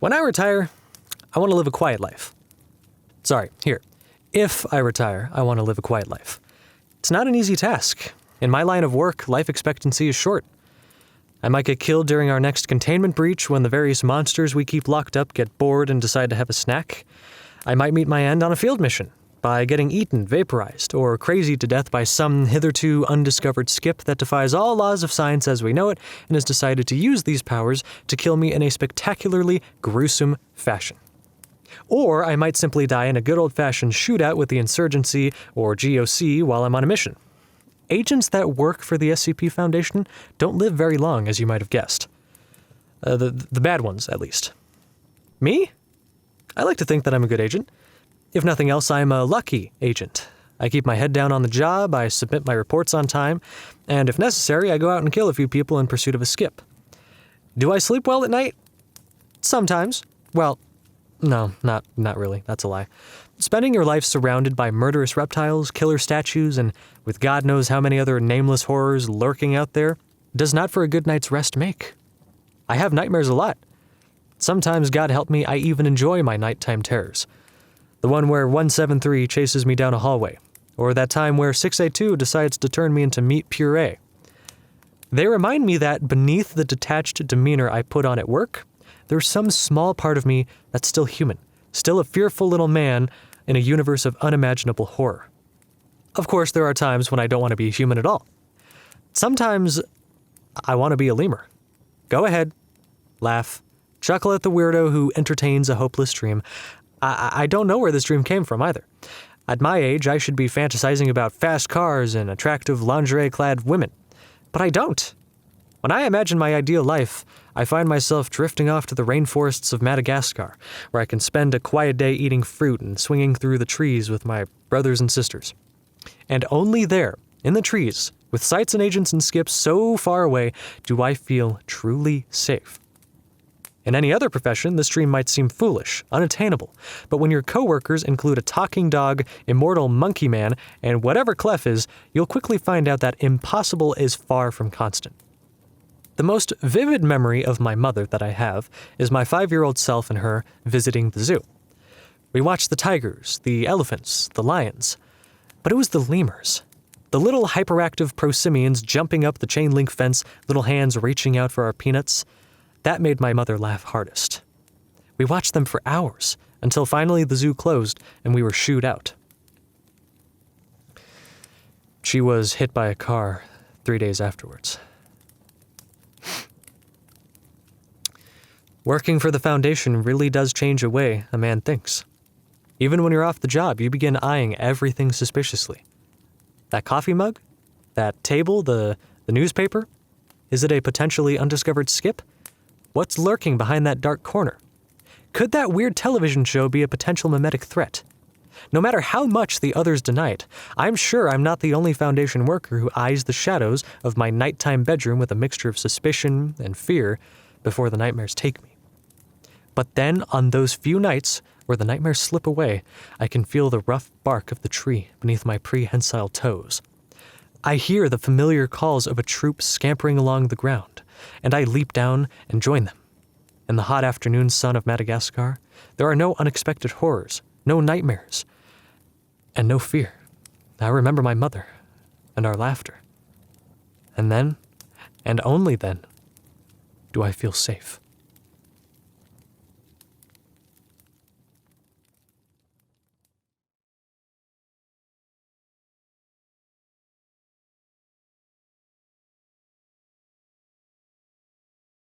When I retire, I want to live a quiet life. Sorry, here. If I retire, I want to live a quiet life. It's not an easy task. In my line of work, life expectancy is short. I might get killed during our next containment breach when the various monsters we keep locked up get bored and decide to have a snack. I might meet my end on a field mission, by getting eaten, vaporized, or crazy to death by some hitherto undiscovered skip that defies all laws of science as we know it and has decided to use these powers to kill me in a spectacularly gruesome fashion. Or I might simply die in a good old-fashioned shootout with the insurgency or GOC while I'm on a mission. Agents that work for the SCP Foundation don't live very long, as you might have guessed. The bad ones, at least. Me? I like to think that I'm a good agent. If nothing else, I'm a lucky agent. I keep my head down on the job, I submit my reports on time, and if necessary, I go out and kill a few people in pursuit of a skip. Do I sleep well at night? Sometimes. Well, no, not really. That's a lie. Spending your life surrounded by murderous reptiles, killer statues, and with God knows how many other nameless horrors lurking out there does not for a good night's rest make. I have nightmares a lot. Sometimes, God help me, I even enjoy my nighttime terrors. The one where 173 chases me down a hallway, or that time where 682 decides to turn me into meat puree. They remind me that beneath the detached demeanor I put on at work, there's some small part of me that's still human, still a fearful little man in a universe of unimaginable horror. Of course, there are times when I don't want to be human at all. Sometimes I want to be a lemur. Go ahead, laugh, chuckle at the weirdo who entertains a hopeless dream. I don't know where this dream came from either. At my age, I should be fantasizing about fast cars and attractive lingerie-clad women. But I don't. When I imagine my ideal life, I find myself drifting off to the rainforests of Madagascar, where I can spend a quiet day eating fruit and swinging through the trees with my brothers and sisters. And only there, in the trees, with sights and agents and skips so far away, do I feel truly safe. In any other profession, this dream might seem foolish, unattainable, but when your coworkers include a talking dog, immortal monkey man, and whatever Clef is, you'll quickly find out that impossible is far from constant. The most vivid memory of my mother that I have is my 5-year-old self and her visiting the zoo. We watched the tigers, the elephants, the lions, but it was the lemurs. The little hyperactive prosimians jumping up the chain link fence, little hands reaching out for our peanuts. That made my mother laugh hardest. We watched them for hours, until finally the zoo closed and we were shooed out. She was hit by a car 3 days afterwards. Working for the Foundation really does change the way a man thinks. Even when you're off the job, you begin eyeing everything suspiciously. That coffee mug? That table? The newspaper? Is it a potentially undiscovered skip? What's lurking behind that dark corner? Could that weird television show be a potential mimetic threat? No matter how much the others deny it, I'm sure I'm not the only Foundation worker who eyes the shadows of my nighttime bedroom with a mixture of suspicion and fear before the nightmares take me. But then, on those few nights where the nightmares slip away, I can feel the rough bark of the tree beneath my prehensile toes. I hear the familiar calls of a troop scampering along the ground, and I leap down and join them. In the hot afternoon sun of Madagascar, there are no unexpected horrors, no nightmares, and no fear. I remember my mother and our laughter. And then, and only then, do I feel safe.